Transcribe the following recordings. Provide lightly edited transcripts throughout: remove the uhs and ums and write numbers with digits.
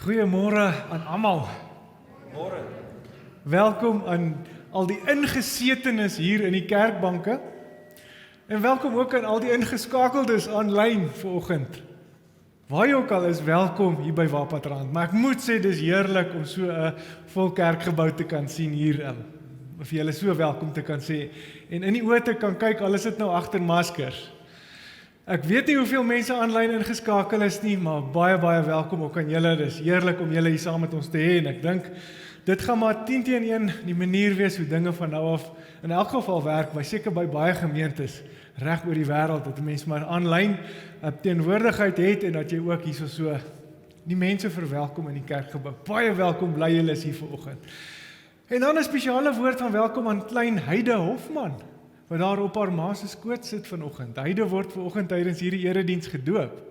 Goeiemôre aan almal. Môre. Welkom aan al die ingesetenes hier in die kerkbanke. En welkom ook aan al die ingeskakeldes aanlyn vanoggend. Waar jy ook al is, welkom hier by Wapatrand. Maar ek moet sê, dis heerlik om so 'n vol kerkgebou te kan sien hier. Of julle so welkom te kan sê. En in die oë te kan kyk, al is dit nou agter maskers. Ek weet nie hoeveel mense aanlyn ingeskakel is nie, maar baie welkom ook aan julle. Dis heerlik om julle hier saam met ons te hê en ek dink dit gaan maar 10-1 die manier wees hoe dinge van nou af in elk geval werk, seker by baie gemeentes reg oor die wêreld, dat mense maar aanlyn teenwoordigheid het en dat jy ook hierso so die mense verwelkom in die kerkgebou. Baie welkom, bly julle is hier vanoggend. En dan 'n spesiale woord van welkom aan klein Heide Hofman, wat daar op haar ma se skoot sit vanoggend. Heide word vanoggend tydens hierdie erediens gedoop.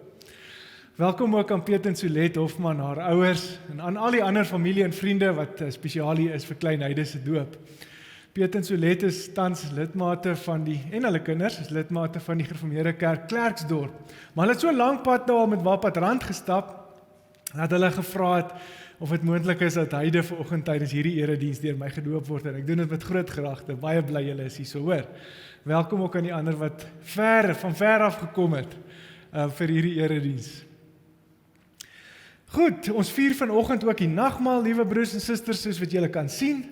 Welkom ook aan Piet en Solet Hofman, haar ouers, en aan al die ander familie en vriende wat spesiaal hier is vir klein Heide se doop. Piet en Solet is tans lidmate van en hulle kinders is lidmate van die Gereformeerde Kerk Klerksdorp. Maar hulle het so lank pad nou al met Wapatrand gestap, dat hulle gevra het of dit moontlik is dat Heide vanoggend tydens hierdie erediens deur my gedoop word, en ek doen dit met groot graagte. Baie bly julle is hier so, hoor. Welkom ook aan die ander wat van ver af gekom het vir hierdie erediens. Goed, ons vier vanoggend ook die nagmaal, liewe broers en susters, soos wat julle kan sien.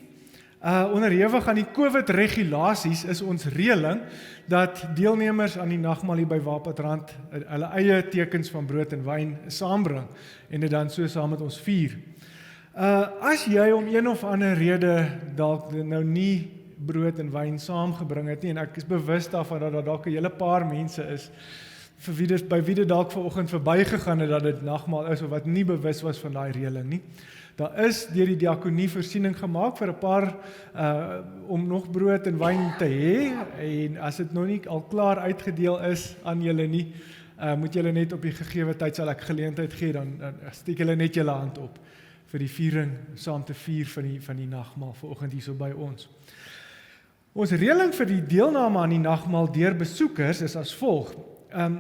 Onderhewig aan die COVID-regulasies is ons reëling dat deelnemers aan die nagmaal hier by Wapatrand hulle eie tekens van brood en wyn saambring en dit dan so saam met ons vier. As jy om een of ander rede dalk nou nie brood en wyn saamgebring het nie, en ek is bewus daarvan dat daar dalk 'n hele paar mense is by wie dit dalk vanoggend verbygegaan het dat dit nagmaal is of wat nie bewus was van daai reëling nie. Daar is deur die diakonie voorsiening gemaak vir 'n paar om nog brood en wyn te hê, en as dit nog nie al klaar uitgedeel is aan julle nie, moet julle net op die gegeewe tyd, sal ek geleentheid gee, dan steek julle net julle hand op vir die viering, saam te vier van die nagmaal vanoggend hierso by ons. Ons reëling vir die deelname aan die nagmaal deur besoekers is as volg.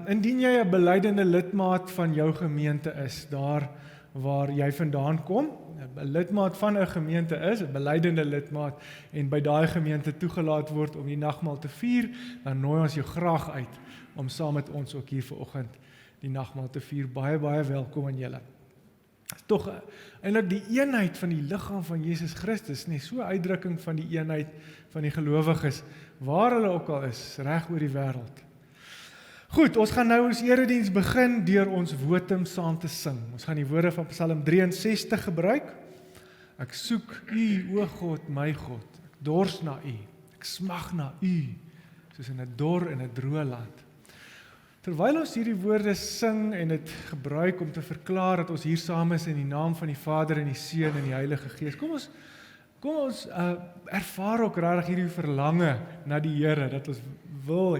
Indien jy 'n beleidende lidmaat van jou gemeente is, daar waar jy vandaan kom, 'n lidmaat van 'n gemeente is, 'n beleidende lidmaat, en by daai gemeente toegelaat word om die nagmaal te vier, dan nooi ons jou graag uit om saam met ons ook hier vanoggend die nagmaal te vier. Baie welkom aan julle. Dit is tog eintlik die eenheid van die liggaam van Jesus Christus, nie so 'n uitdrukking van die eenheid van die gelowiges, waar hulle ook al is, reg oor die wêreld. Goed, ons gaan nou ons erediens begin deur ons wotum saam te sing. Ons gaan die woorde van Psalm 63 gebruik. Ek soek U, o God, my God. Ek dors na U. Ek smag na U, soos in 'n dor en 'n droë land. Terwyl ons hierdie woorde sing en dit gebruik om te verklaar dat ons hier saam is in die naam van die Vader en die Seun en die Heilige Gees, kom ons ervaar ook regtig hierdie verlange na die Here, dat ons wil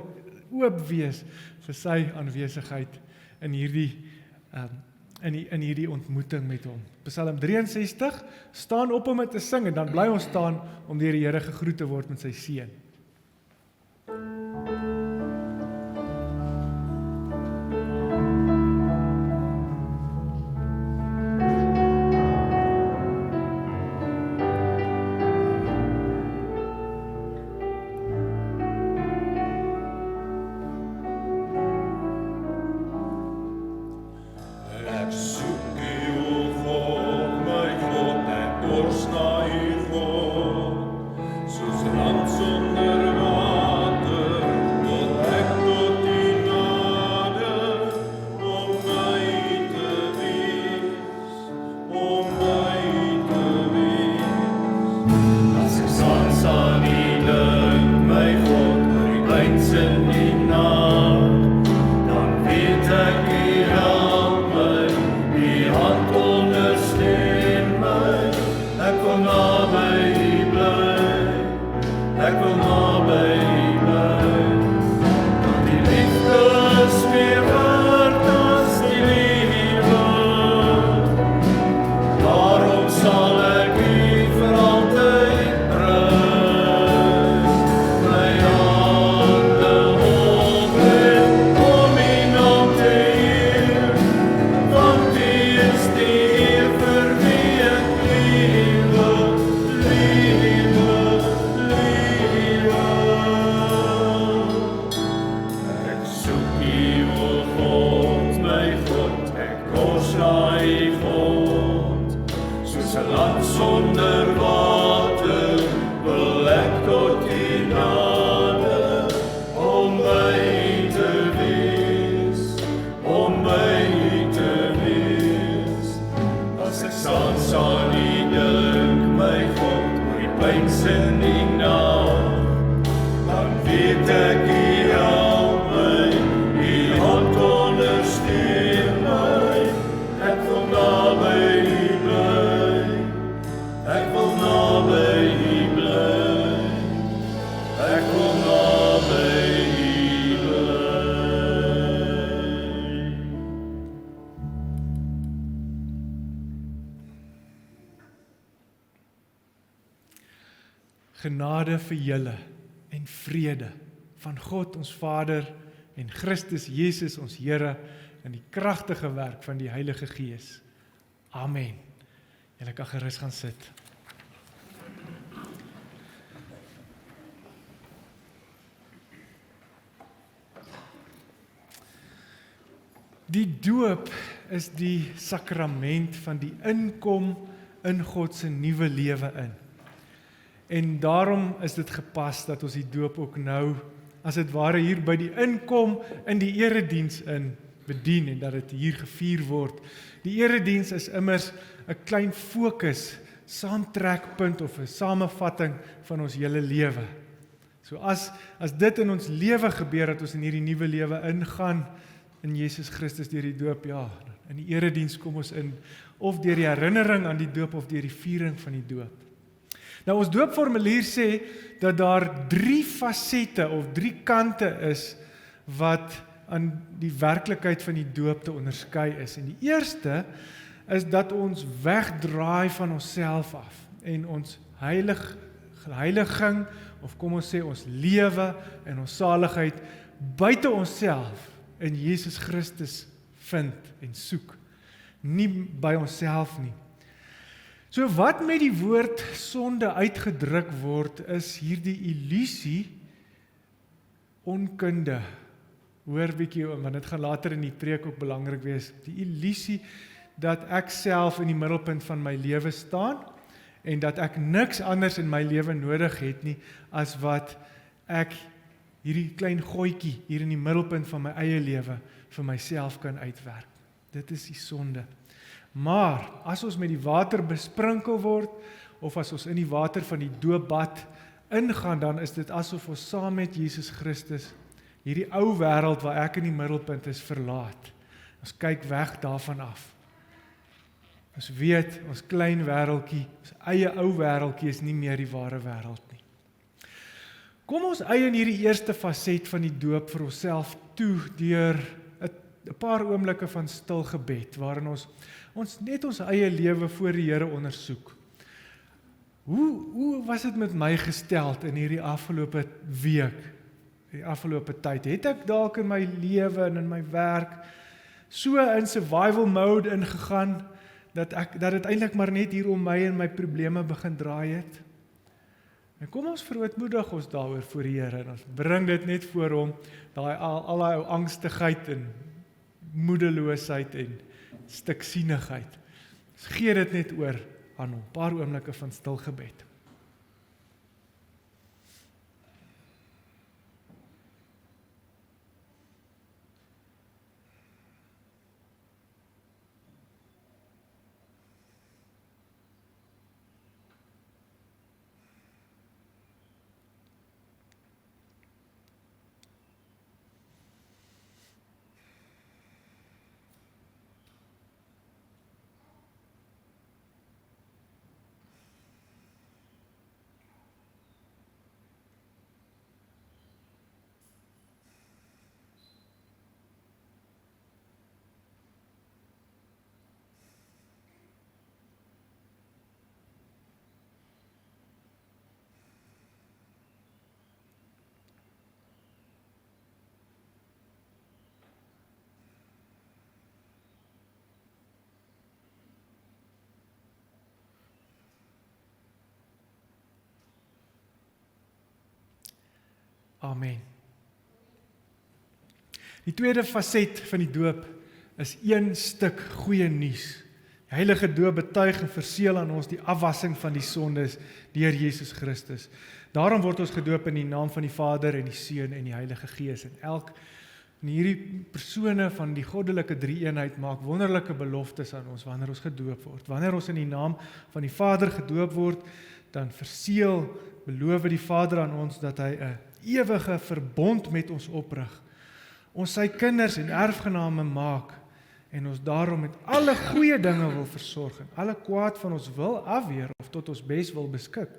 oop wees vir sy aanwesigheid in hierdie ontmoeting met hom. Psalm 63, staan op om dit te sing, en dan bly ons staan om deur die Here gegroet te word met sy seën. Is the land sonder water, wil ek tot U nader, om by U te wees, om by U te wees. As ek saans aan U dink, my God, oor die pyns in die nag, dan weet ek U help my, U hand ondersteun my, ek wil naby U bly, ek wil naby U bly, ek wil naby U bly. Genade vir julle en vrede van God ons Vader en Christus Jesus ons Here in die kragtige werk van die Heilige Gees. Amen. Julle kan gerus gaan sit. Die doop is die sakrament van die inkom in God se nuwe lewe in. En daarom is dit gepas dat ons die doop ook nou, as dit ware hier by die inkom in die erediens in bedien en dat dit hier gevier word. Die erediens is immers 'n klein fokus, saamtrekpunt of 'n samevatting van ons hele lewe. So as dit in ons lewe gebeur, dat ons in hierdie nuwe lewe ingaan, in Jesus Christus deur die doop, ja, in die erediens kom ons in, of deur die herinnering aan die doop, of deur die viering van die doop. Nou ons doopformulier sê, dat daar 3 fasette, of 3 kante is, wat aan die werklikheid van die doop te onderskei is. En die eerste, is dat ons wegdraai van onsself af, en ons heiliging, of kom ons sê, ons lewe, en ons saligheid, buite onsself, in Jesus Christus vind en soek, nie by onsself nie. So wat met die woord sonde uitgedruk word, is hierdie illusie, onkunde. Hoor bietjie, want dit gaan later in die preek ook belangrik wees, die illusie dat ek self in die middelpunt van my lewe staan, en dat ek niks anders in my lewe nodig het nie, as wat ek hierdie klein gooitjie hier in die middelpunt van my eie lewe vir myself kan uitwerk. Dit is die sonde. Maar as ons met die water besprinkel word, of as ons in die water van die doopbad ingaan, dan is dit asof ons saam met Jesus Christus hierdie ou wêreld waar ek in die middelpunt is verlaat. Ons kyk weg daarvan af. Ons weet, ons klein wêreldjie, ons eie ou wêreldjie is nie meer die ware wêreld nie. Kom ons eien hierdie eerste faset van die doop vir onsself toe deur 'n paar oomblikke van stil gebed, waarin ons net ons eie lewe voor die Here ondersoek. Hoe was dit met my gesteld in hierdie afgelope week, die afgelope tyd? Het ek dalk in my lewe en in my werk so in survival mode ingegaan, dat dit eintlik maar net hier om my en my probleme begin draai het? En kom ons verootmoedig ons daaroor voor die Here, en ons bring dit net voor hom, al daai ou angstigheid en moedeloosheid en stiksienigheid. Ons gee dit net oor aan hom, paar oomblikke van stil gebed. Amen. Die tweede faset van die doop is een stuk goeie nuus. heilige doop betuig en verseël aan ons die afwassing van die sondes deur Jesus Christus. Daarom word ons gedoop in die naam van die Vader en die Seun en die Heilige Gees. En hierdie persone van die goddelike drie-eenheid maak wonderlike beloftes aan ons wanneer ons gedoop word. Wanneer ons in die naam van die Vader gedoop word, dan beloof die Vader aan ons dat hy 'n ewige verbond met ons oprig. Ons sy kinders en erfgename maak en ons daarom met alle goeie dinge wil versorg en alle kwaad van ons wil afweer of tot ons bes wil beskik.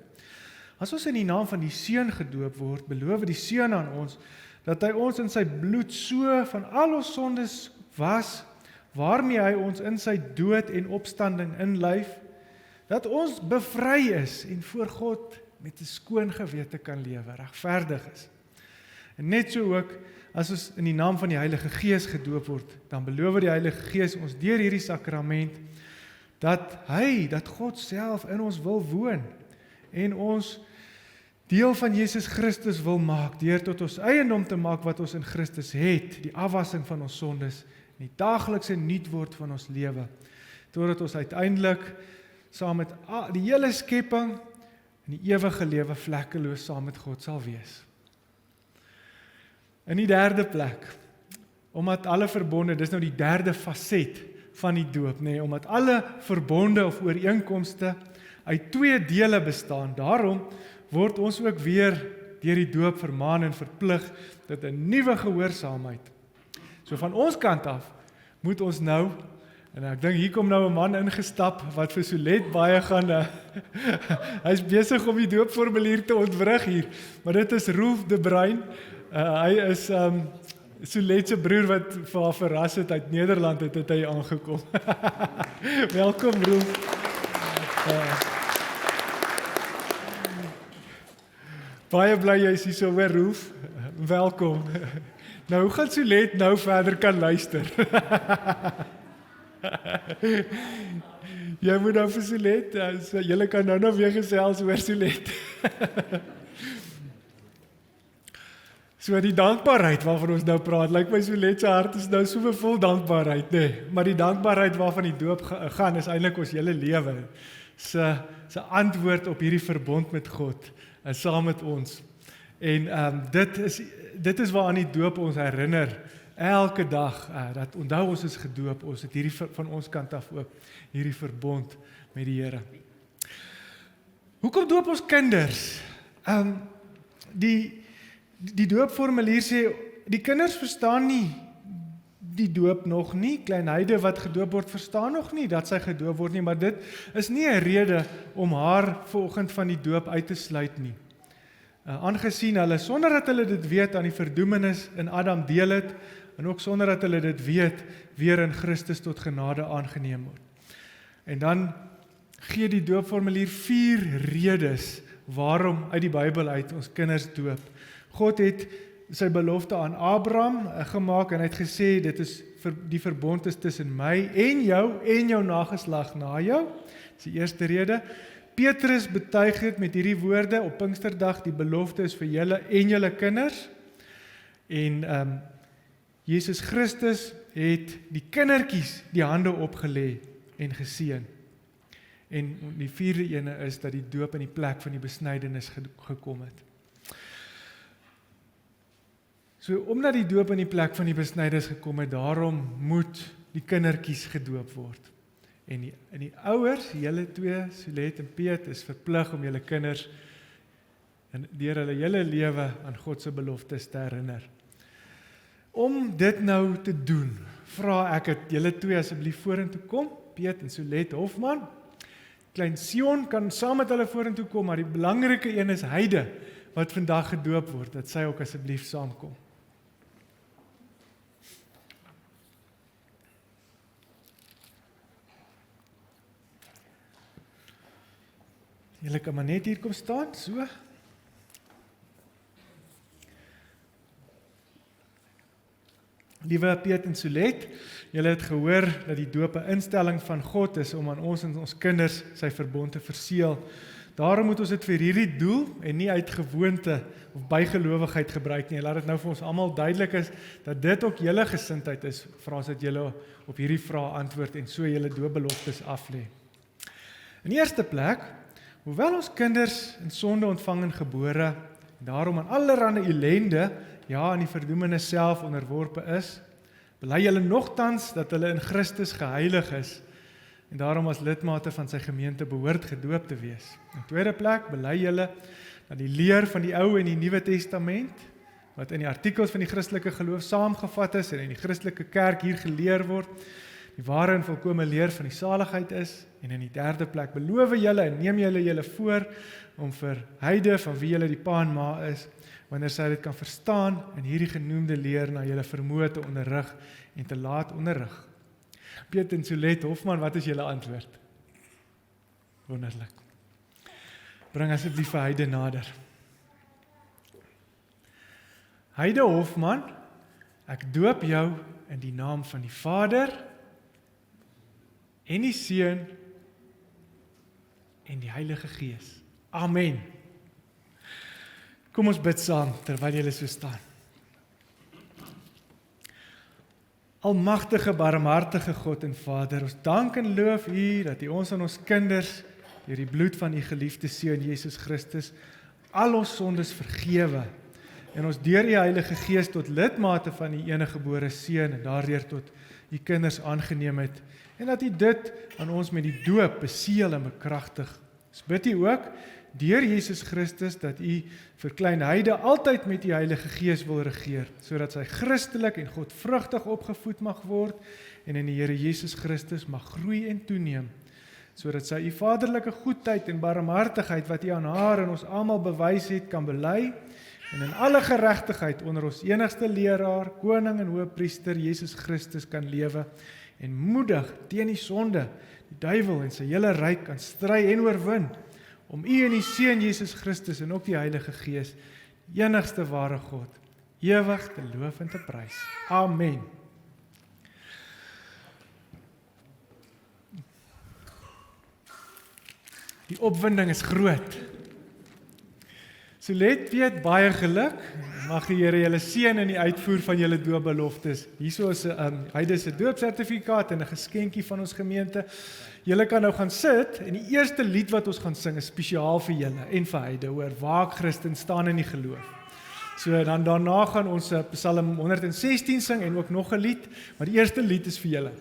As ons in die naam van die Seun gedoop word, beloof die Seun aan ons dat hy ons in sy bloed so van al ons sondes was, waarmee hy ons in sy dood en opstanding inlyf, dat ons bevry is en voor God met 'n skoon gewete kan lewe, regverdig is. En net so ook, as ons in die naam van die Heilige Gees gedoop word, dan beloof die Heilige Gees ons deur hierdie sakrament, dat God self in ons wil woon, en ons deel van Jesus Christus wil maak, deur tot ons eiendom te maak wat ons in Christus het, die afwassing van ons sondes, en die daaglikse nuut word van ons lewe, totdat ons uiteindelik saam met die hele skepping in die ewige lewe vlekkeloos saam met God sal wees. In die derde plek, omdat alle verbonde, dis nou die derde faset van die doop, omdat alle verbonde of ooreenkomste uit twee dele bestaan, daarom word ons ook weer deur die doop vermaan en verplig tot 'n nuwe gehoorsaamheid. So van ons kant af moet ons nou, en ek dink hier kom nou 'n man ingestap wat vir Solet baie gaan, hy's besig om die doopformulier te ontwrig hier, maar dit is Rolf de Bruin. Hy is Solet se broer wat vir haar verras het uit Nederland het hy aangekom. Welkom Rolf. Baie bly jy is hier so hoor Rolf. Welkom. Nou hoe gaan Solet nou verder kan luister? Jy moet nou vir Solet, julle kan nou weer gesels oor Solet. So die dankbaarheid waarvan ons nou praat, lyk my Solet se hart is nou so vol dankbaarheid, maar die dankbaarheid waarvan die doop gaan is eintlik ons hele lewe. Se antwoord op hierdie verbond met God, saam met ons. En dit is waaraan die doop ons herinner, elke dag, dat onthou ons is gedoop, ons het hierdie van ons kant af ook, hierdie verbond met die Here. Hoekom doop ons kinders? Die doopformulier sê, die kinders verstaan nie die doop nog nie, kleinheide wat gedoop word, verstaan nog nie dat sy gedoop word nie, maar dit is nie 'n rede om haar vanoggend van die doop uit te sluit nie. Aangesien hulle, sonder dat hulle dit weet, aan die verdoemenis in Adam deel het, en ook sonder dat hulle dit weet, weer in Christus tot genade aangeneem word. En dan gee die doopformulier 4 redes waarom uit die Bybel uit ons kinders doop. God het sy belofte aan Abraham gemaak en hy het gesê, die verbond is tussen my en jou nageslag na jou. Dis die eerste rede. Petrus betuig het met hierdie woorde op Pinksterdag, die belofte is vir julle en julle kinders. En Jesus Christus het die kindertjies die hande opgelê en geseën. En die 4de ene is dat die doop in die plek van die besnydenis gekom het. So omdat die doop in die plek van die besnydenis gekom het, daarom moet die kindertjies gedoop word. En die ouers, julle twee, Solet en Piet, is verplig om julle kinders deur hulle hele lewe aan God se beloftes te herinner. Om dit nou te doen, vra ek dat julle twee asseblief vorentoe kom, Piet en Solet Hofman. Klein Sion kan saam met hulle vorentoe kom, maar die belangrike een is Heide, wat vandag gedoop word, dat sy ook asseblief saamkom. Julle kan maar net hier kom staan, so. Liewe Piet en Solet, julle het gehoor dat die doop 'n instelling van God is om aan ons en ons kinders sy verbond te verseël. Daarom moet ons dit vir hierdie doel en nie uit gewoonte of bygelowigheid gebruik nie. Laat dit nou vir ons almal duidelik is dat dit ook julle gesindheid is. Vra ons dat julle op hierdie vrae antwoord en so julle doopbeloftes aflê. In die eerste plek, hoewel ons kinders in sonde ontvang en gebore, en daarom aan allerlei ellende, ja, aan die verdoemenis self onderworpe is, bely julle nogtans dat hulle in Christus geheilig is, en daarom as lidmate van sy gemeente behoort gedoop te wees. In tweede plek, bely julle dat die leer van die Ou en die Nuwe Testament, wat in die artikels van die Christelike geloof saamgevat is, en in die Christelike kerk hier geleer word, die ware en volkome leer van die saligheid is, en in die derde plek, beloof julle en neem julle voor, om vir Heide, van wie julle die pa en ma is, wanneer sy dit kan verstaan, en hierdie genoemde leer na julle vermoë te onderrig, en te laat onderrig. Piet en Solet Hofman, wat is julle antwoord? Wonderlik. Bring asseblief vir Heide nader. Heide Hofman, ek doop jou in die naam van die Vader, en die Seun, en die Heilige Gees. Amen. Kom ons bid saam, terwyl julle so staan. Almagtige, barmhartige God en Vader, ons dank en loof U dat U ons en ons kinders deur die bloed van U geliefde Seun Jesus Christus al ons sondes vergewe en ons deur U Heilige Gees tot lidmate van U eniggebore Seun en daardeur tot U kinders aangeneem het en dat U dit aan ons met die doop beseël en bekragtig. Ons bid U ook deur Jesus Christus dat U vir klein Heide altyd met U Heilige Gees wil regeer, sodat sy Christelik en godvrugtig opgevoed mag word en in die Here Jesus Christus mag groei en toeneem, sodat sy U vaderlike goedheid en barmhartigheid wat U aan haar en ons almal bewys het, kan bely en in alle geregtigheid onder ons enigste leraar, koning en hoëpriester Jesus Christus kan lewe en moedig teen die sonde, die duiwel en sy hele ryk kan stry en oorwin, om U en die Seun Jesus Christus en ook die Heilige Gees, die enigste ware God, ewig te loof en te prys. Amen. Die opwinding is groot. Solet weet baie geluk, mag die Here julle seën in die uitvoer van julle doopbeloftes. Hierso is 'n Heide se doopsertifikaat en 'n geskenkie van ons gemeente. Julle kan nou gaan sit en die eerste lied wat ons gaan sing is spesiaal vir julle en vir Heide, oor waak Christen staan in die geloof. So dan daarna gaan ons Psalm 116 sing en ook nog 'n lied, maar die eerste lied is vir julle.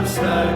Stand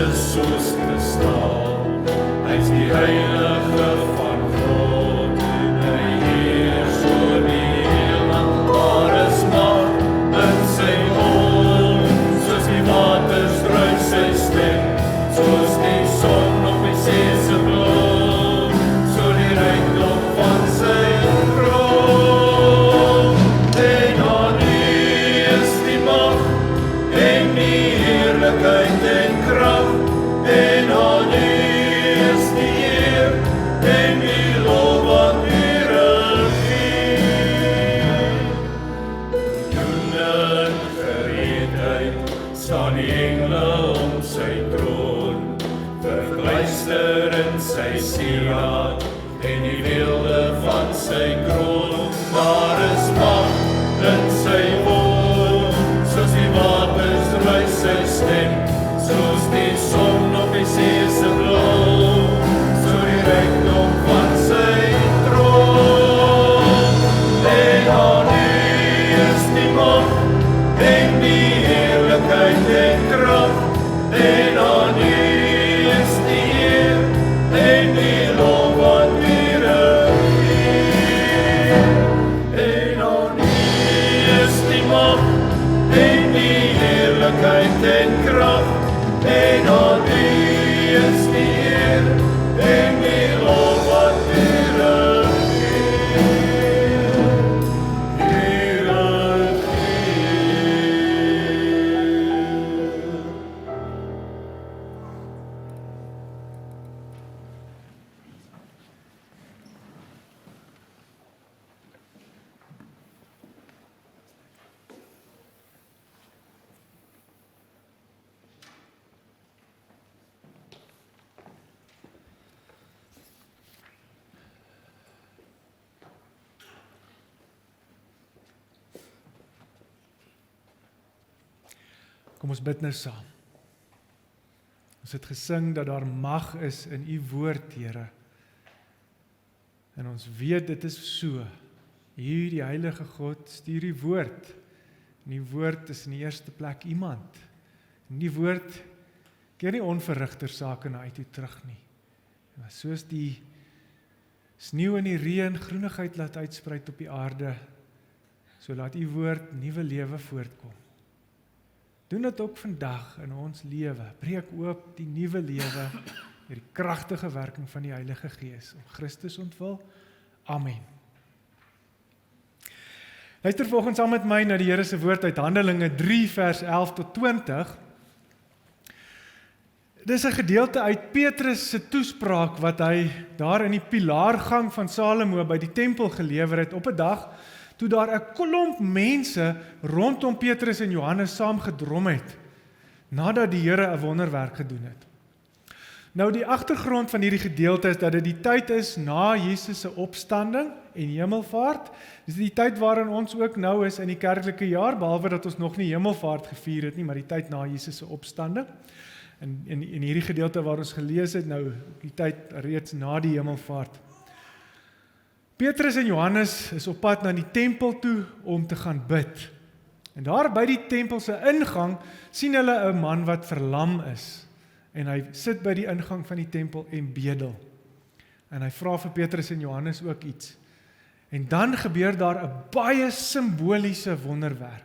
soos kristal. Hy is die heilige van God en hy heers oor die heelal. Daar is mag in sy mond, soos die waters druis sy stem, soos die son op die see se blom, so die rykdom van sy troon. En aan U is die mag en die heerlikheid en krag, en aan U is die eer en die lof wat U regeer. Doen in gereedheid staan die engele om sy troon, verkluister in sy sieraad en die weelde van sy kroon. Daar is mag in sy woord, soos die waters druis sy stem, soos die son op die see se blom, so die rykdom van sy troon. En aan U is die mag en die heerlikheid en krag, en aan U is die eer en die lof wat U regeer. En aan U is die mag en die heerlikheid en krag, en aan U is die eer en die lof wat U regeer. Kom ons bid nou saam. Ons het gesing dat daar mag is in U woord, Here. En ons weet dit is so. U, die heilige God, stuur U woord. En die woord is in die eerste plek iemand. En die woord keer nie onverrigter sake na uit toe terug nie. Maar soos die sneeu en die reën groenigheid laat uitspruit op die aarde, so laat U woord nuwe lewe voortkom. Doen dit ook vandag in ons lewe. Breek oop die nuwe lewe deur die kragtige werking van die Heilige Gees. Om Christus ontwil. Amen. Luister volgens saam met my na die Here se woord uit Handelinge 3 vers 11 tot 20. Dis 'n gedeelte uit Petrus se toespraak wat hy daar in die pilaargang van Salomo by die tempel gelewer het op 'n dag toe daar 'n klomp mense rondom Petrus en Johannes saam gedrom het, nadat die Here 'n wonderwerk gedoen het. Nou die agtergrond van hierdie gedeelte is dat dit die tyd is na Jesus se opstanding en hemelvaart. Dis die tyd waarin ons ook nou is in die kerklike jaar, behalwe dat ons nog nie hemelvaart gevier het nie, maar die tyd na Jesus se opstanding. In hierdie gedeelte waar ons gelees het, nou die tyd reeds na die hemelvaart. Petrus en Johannes is op pad na die tempel toe om te gaan bid. En daar by die tempel se ingang sien hulle 'n man wat verlam is. En hy sit by die ingang van die tempel en bedel. En hy vra vir Petrus en Johannes ook iets. En dan gebeur daar 'n baie simboliese wonderwerk.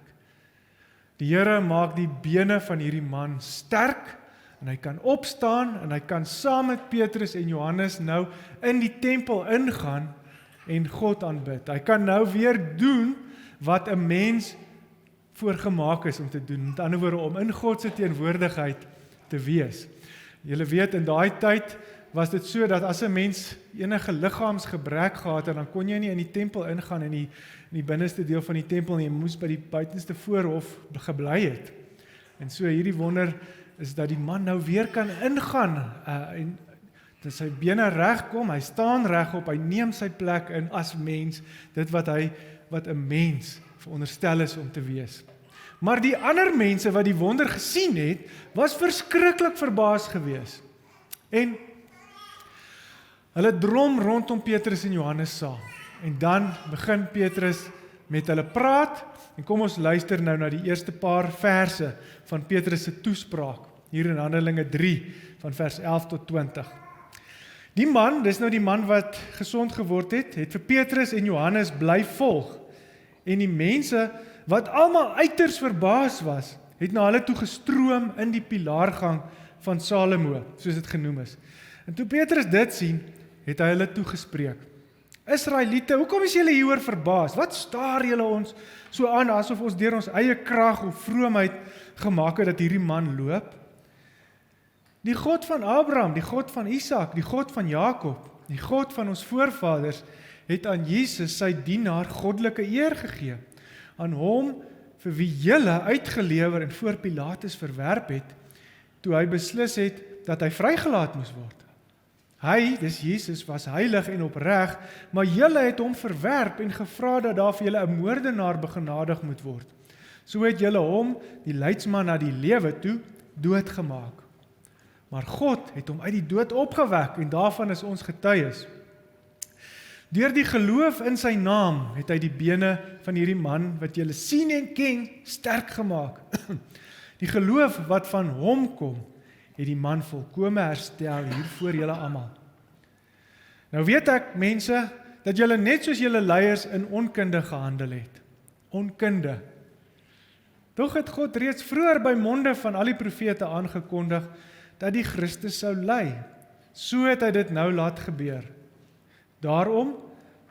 Die Here maak die bene van hierdie man sterk, en hy kan opstaan, en hy kan saam met Petrus en Johannes nou in die tempel ingaan, en God aanbid. Hy kan nou weer doen wat 'n mens voorgemaak is om te doen. Met ander woorde, om in God se teenwoordigheid te wees. Julle weet, in daai tyd was dit so dat as 'n mens enige liggaamsgebrek gehad het, dan kon jy nie in die tempel ingaan in die binneste deel van die tempel nie, jy moes by die buitenste voorhof gebly het. En so hierdie wonder is dat die man nou weer kan ingaan en dat sy bene reg kom, hy staan regop, hy neem sy plek in as mens, dit wat 'n mens veronderstel is om te wees. Maar die ander mense wat die wonder gesien het, was verskriklik verbaas gewees. En hulle drom rondom Petrus en Johannes saam. En dan begin Petrus met hulle praat, en kom ons luister nou na die eerste paar verse van Petrus se toespraak. hier in Handelinge 3, van vers 11 tot 20. Die man, dis nou die man wat gesond geword het vir Petrus en Johannes bly volg. En die mense, wat almal uiters verbaas was, het na hulle toe gestroom in die pilaargang van Salomo, soos dit genoem is. En toe Petrus dit sien, het hy hulle toegespreek. Israeliete, hoekom is julle hieroor verbaas? Wat staar julle ons so aan, asof ons deur ons eie krag of vroomheid gemaak het dat hierdie man loop? Die God van Abraham, die God van Isak, die God van Jakob, die God van ons voorvaders, het aan Jesus sy dienaar goddelike eer gegee. Aan hom, vir wie julle uitgelewer en voor Pilatus verwerp het, toe hy beslis het dat hy vrygelaat moes word. Hy, dis Jesus, was heilig en opreg, maar julle het hom verwerp en gevra dat daar vir julle 'n moordenaar begenadig moet word. So het julle hom, die leidsman na die lewe toe, doodgemaak. Maar God het hom uit die dood opgewek en daarvan is ons getuies. Deur die geloof in sy naam het hy die bene van hierdie man wat julle sien en ken sterk gemaak. Die geloof wat van hom kom, het die man volkome herstel hier voor julle almal. Nou weet ek, mense, dat julle net soos julle leiers in onkunde gehandel het. Onkunde. Tog het God reeds vroeër by monde van al die profete aangekondig dat die Christus sou ly. So het hy dit nou laat gebeur. Daarom,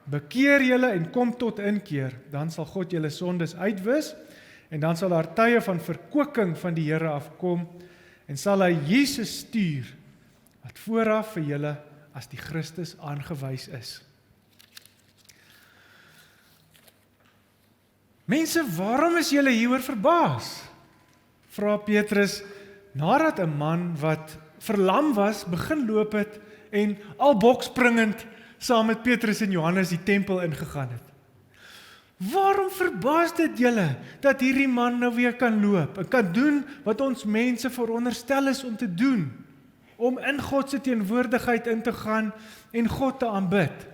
bekeer julle en kom tot inkeer, dan sal God julle sondes uitwis, en dan sal daar tye van verkwikking van die Here afkom, en sal hy Jesus stuur, wat vooraf vir julle as die Christus aangewys is. Mense, waarom is julle hieroor verbaas? Vra Petrus, nadat 'n man wat verlam was, begin loop het, en al bokspringend saam met Petrus en Johannes die tempel ingegaan het. Waarom verbaas dit julle, dat hierdie man nou weer kan loop, en kan doen wat ons mense veronderstel is om te doen, om in God se teenwoordigheid in te gaan, en God te aanbid?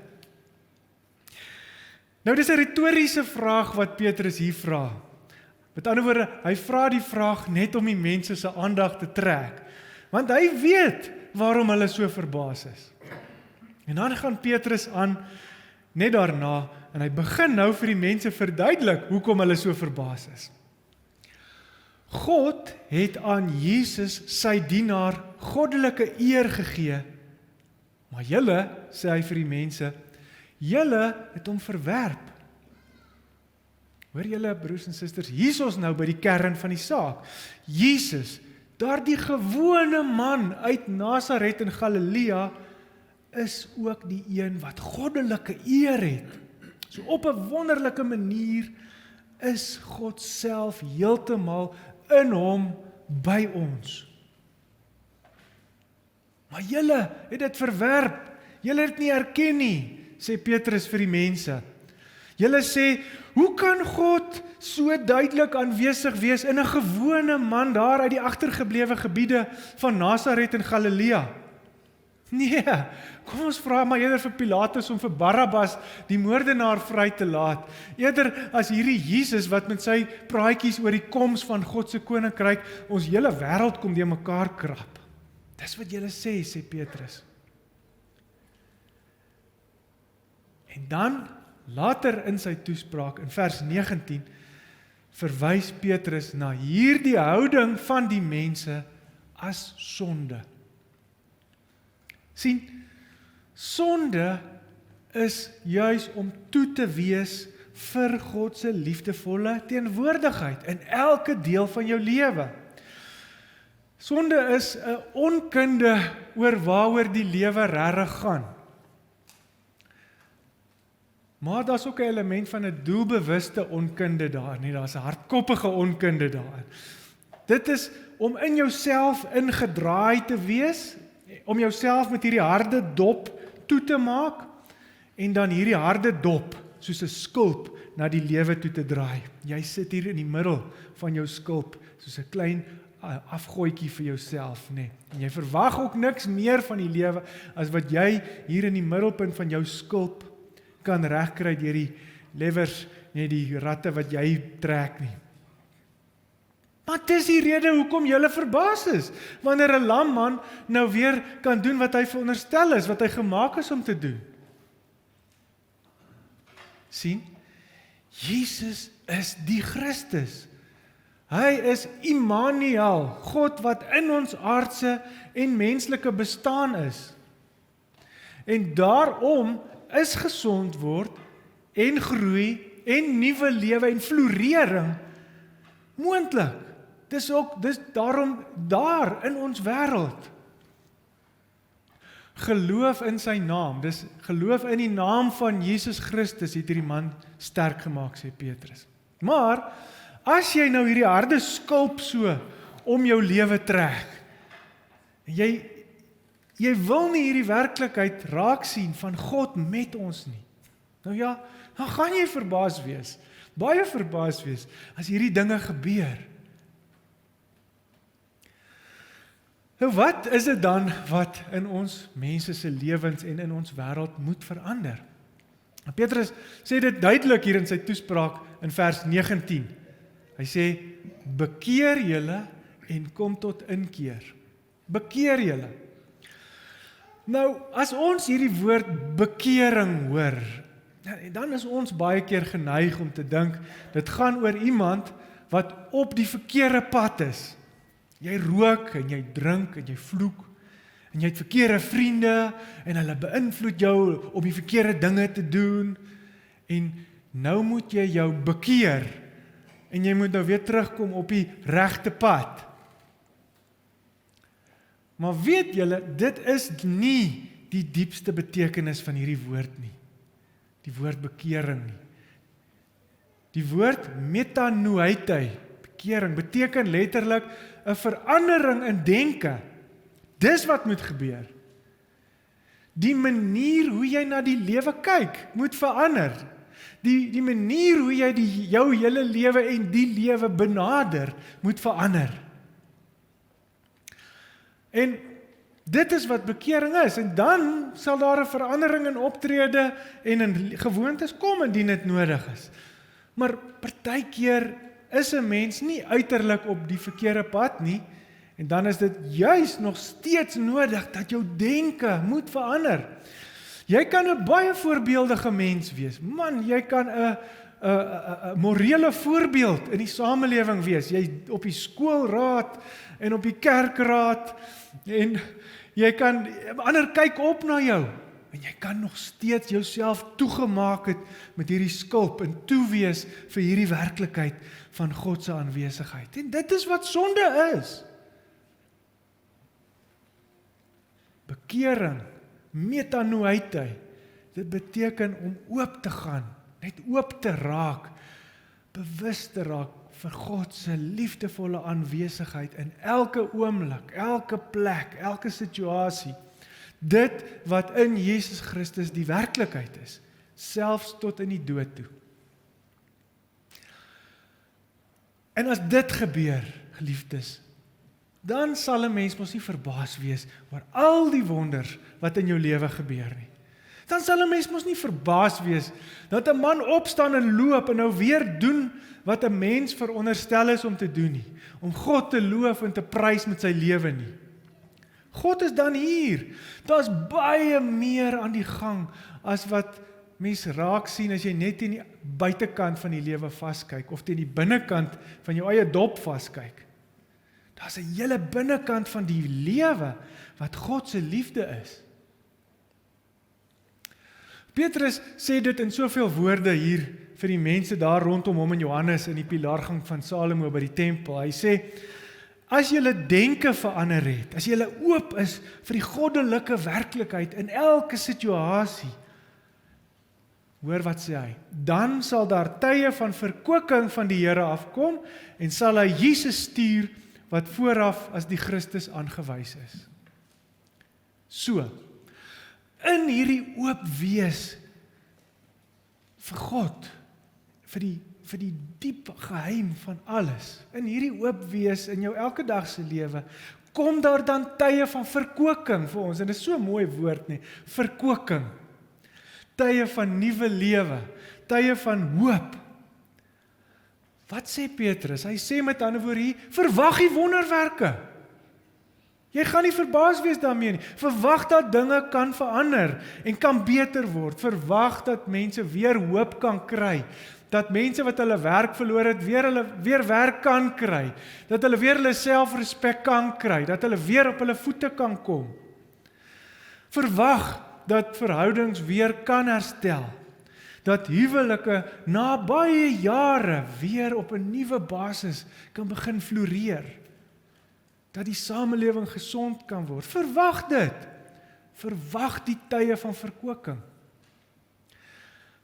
Nou, dis 'n retoriese vraag wat Petrus hier vra. Met ander woorde, hy vra die vraag net om die mense se aandag te trek, want hy weet waarom hulle so verbaas is. En dan gaan Petrus aan net daarna, en hy begin nou vir die mense verduidelik hoekom hulle so verbaas is. God het aan Jesus sy dienaar goddelike eer gegee, maar julle, sê hy vir die mense, julle het hom verwerp. Hoor julle, broers en susters, hier is ons nou by die kern van die saak. Jesus, daardie gewone man uit Nasaret in Galilea, is ook die een wat goddelike eer het. So op 'n wonderlike manier is God self heeltemal in hom by ons. Maar julle het dit verwerp, julle het dit nie erken nie, sê Petrus vir die mense. Julle sê, hoe kan God so duidelik aanwesig wees in 'n gewone man daar uit die agtergeblewe gebiede van Nasaret in Galilea? Nee, kom ons vra maar eerder vir Pilatus om vir Barabbas die moordenaar vry te laat, eerder as hierdie Jesus wat met sy praatjies oor die koms van God se koninkryk ons hele wêreld kom deur mekaar krap. Dis wat julle sê, sê Petrus. En dan, later in sy toespraak, in vers 19, verwys Petrus na hierdie houding van die mense as sonde. Sien, sonde is juis om toe te wees vir God se liefdevolle teenwoordigheid in elke deel van jou lewe. Sonde is 'n onkunde oor waaroor die lewe regtig gaan. Maar daar's ook 'n element van 'n doelbewuste onkunde daarin, nie? Daar's 'n hardkoppige onkunde daarin. Dit is om in jouself ingedraai te wees, om jouself met hierdie harde dop toe te maak, en dan hierdie harde dop, soos 'n skulp, na die lewe toe te draai. Jy sit hier in die middel van jou skulp, soos 'n klein afgooitjie vir jouself, nee. En jy verwag ook niks meer van die lewe, as wat jy hier in die middelpunt van jou skulp kan regkry deur die levers, nee, die ratte wat jy trek nie. Maar dis die rede hoekom julle verbaas is, wanneer 'n lam man nou weer kan doen wat hy veronderstel is, wat hy gemaak is om te doen. Sien? Jesus is die Christus. Hy is Immanuel, God wat in ons aardse en menslike bestaan is. En daarom is gesond word en groei en nuwe lewe en florering moontlik. Dis daarom daar in ons wêreld. Geloof in sy naam, dis geloof in die naam van Jesus Christus het hierdie man sterk gemaak, sê Petrus. Maar as jy nou hierdie harde skulp so om jou lewe trek, en jy wil nie hierdie werklikheid raak sien van God met ons nie. Nou ja, dan gaan jy verbaas wees, baie verbaas wees, as hierdie dinge gebeur. Nou wat is dit dan wat in ons mense se lewens en in ons wêreld moet verander? Petrus sê dit duidelik hier in sy toespraak in vers 19. Hy sê, bekeer julle en kom tot inkeer. Bekeer julle. Nou, as ons hierdie woord bekering hoor, dan is ons baie keer geneig om te dink, dit gaan oor iemand wat op die verkeerde pad is. Jy rook en jy drink en jy vloek en jy het verkeerde vriende en hulle beïnvloed jou om die verkeerde dinge te doen en nou moet jy jou bekeer en jy moet nou weer terugkom op die regte pad. Maar weet julle, dit is nie die diepste betekenis van hierdie woord nie. Die woord bekering nie. Die woord metanoïtei, bekering, beteken letterlik 'n verandering in denke. Dis wat moet gebeur. Die manier hoe jy na die lewe kyk, moet verander. Die manier hoe jy jou hele lewe en die lewe benader, moet verander. En dit is wat bekering is, en dan sal daar 'n verandering in optrede en in gewoontes kom indien dit nodig is. Maar partykeer is 'n mens nie uiterlik op die verkeerde pad nie, en dan is dit juis nog steeds nodig dat jou denke moet verander. Jy kan 'n baie voorbeeldige mens wees. Man, jy kan 'n morele voorbeeld in die samelewing wees. Jy op die skoolraad en op die kerkraad en jy kan ander kyk op na jou en jy kan nog steeds jouself toegemaak het met hierdie skulp en toewees vir hierdie werklikheid van God se aanwesigheid. En dit is wat sonde is. Bekering, metanoïtei, dit beteken om oop te gaan, net oop te raak, bewus te raak vir God se liefdevolle aanwesigheid in elke oomblik, elke plek, elke situasie. Dit wat in Jesus Christus die werklikheid is, selfs tot in die dood toe. En as dit gebeur, geliefdes, dan sal 'n mens mos nie verbaas wees oor al die wonders wat in jou lewe gebeur nie. Dan sal 'n mens mos nie verbaas wees dat 'n man opstaan en loop en nou weer doen wat 'n mens veronderstel is om te doen nie, om God te loof en te prys met sy lewe nie. God is dan hier. Daar's baie meer aan die gang as wat mens raak sien as jy net in die buitekant van die lewe vaskyk of teen die binnekant van jou eie dop vaskyk. Daar's 'n hele binnekant van die lewe wat God se liefde is. Petrus sê dit in soveel woorde hier vir die mense daar rondom hom in Johannes in die pilaargang van Salomo by die tempel. Hy sê, as julle denke verander het, as julle oop is vir die goddelike werklikheid in elke situasie, hoor wat sê hy, dan sal daar tye van verkwikking van die Here afkom en sal hy Jesus stuur wat vooraf as die Christus aangewys is. So, in hierdie oop wees vir God, vir die diep geheim van alles, in hierdie oop wees in jou elke dag se lewe, kom daar dan tye van verkwikking vir ons, en dit is so 'n mooi woord nie, verkwikking, tye van nuwe lewe, tye van hoop. Wat sê Petrus? Hy sê met ander woorde hier, verwag die wonderwerke. Jy gaan nie verbaas wees daarmee nie. Verwag dat dinge kan verander en kan beter word. Verwag dat mense weer hoop kan kry. Dat mense wat hulle werk verloor het, weer werk kan kry. Dat hulle weer hulle selfrespek kan kry. Dat hulle weer op hulle voete kan kom. Verwag dat verhoudings weer kan herstel. Dat huwelike na baie jare weer op 'n nuwe basis kan begin floreer. Dat die samelewing gesond kan word. Verwag dit. Verwag die tye van verkoeking.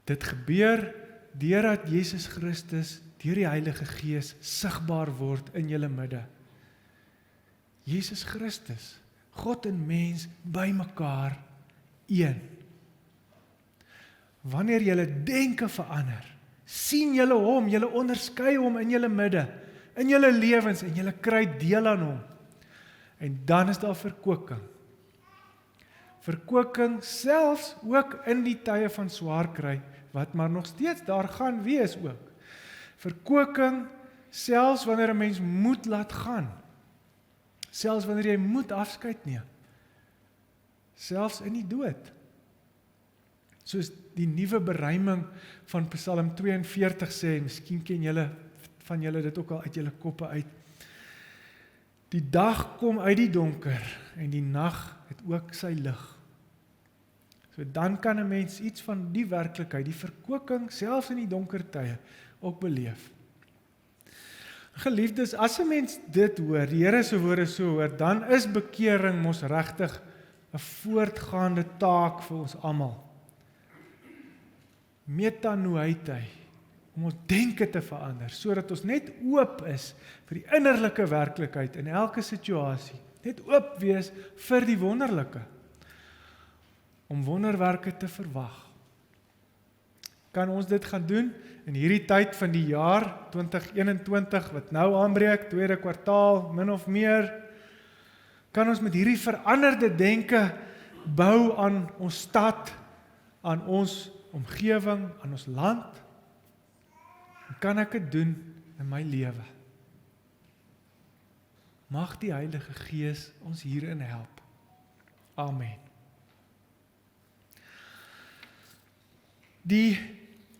Dit gebeur deurdat Jesus Christus deur die Heilige Gees sigbaar word in julle midde. Jesus Christus, God en mens bymekaar een. Wanneer julle denke verander, sien julle hom, julle onderskei hom in julle midde, in julle lewens en julle kry deel aan hom. En dan is daar verkoeking. Verkoeking selfs ook in die tye van swaar kry, wat maar nog steeds daar gaan wees ook. Verkoeking selfs wanneer 'n mens moet laat gaan. Selfs wanneer jy moet afskeid neem. Selfs in die dood. Soos die nuwe beruiming van Psalm 42 sê, miskien ken julle van julle dit ook al uit julle koppe uit. Die dag kom uit die donker en die nag het ook sy lig. So dan kan 'n mens iets van die werklikheid, die verkoeking, selfs in die donker tye, ook beleef. Geliefdes, as 'n mens dit hoor, die Here se woorde so hoor, dan is bekering mos regtig 'n voortgaande taak vir ons almal. Metanoïtei, om ons denke te verander, sodat ons net oop is vir die innerlike werklikheid in elke situasie. Net oop wees vir die wonderlike. Om wonderwerke te verwag. Kan ons dit gaan doen in hierdie tyd van die jaar 2021 wat nou aanbreek, tweede kwartaal, min of meer? Kan ons met hierdie veranderde denke bou aan ons stad, aan ons omgewing, aan ons land? Kan ek dit doen in my lewe? Mag die Heilige Gees ons hierin help. Amen. Die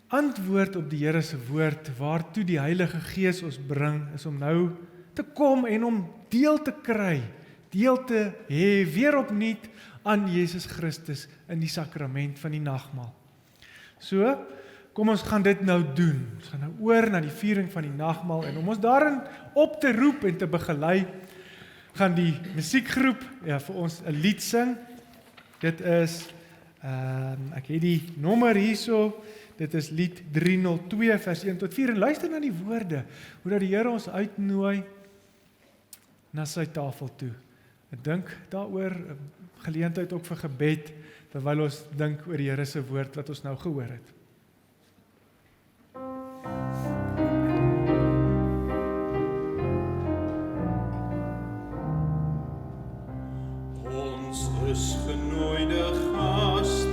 antwoord op die Here se woord, waartoe die Heilige Gees ons bring, is om nou te kom en om deel te kry, deel te hê, weer opnuut aan Jesus Christus in die sakrament van die nagmaal. So, kom ons gaan dit nou doen. Ons gaan nou oor na die viering van die nagmaal en om ons daarin op te roep en te begelei, gaan die musiekgroep vir ons 'n lied sing. Dit is, ek het die nommer hierso, dit is lied 302 vers 1 tot 4 en luister na die woorde, hoe dat die Here ons uitnooi na sy tafel toe. Ek dink daaroor, geleentheid ook vir gebed, terwyl ons dink oor die Here se woord wat ons nou gehoor het. Ons is genooide gaste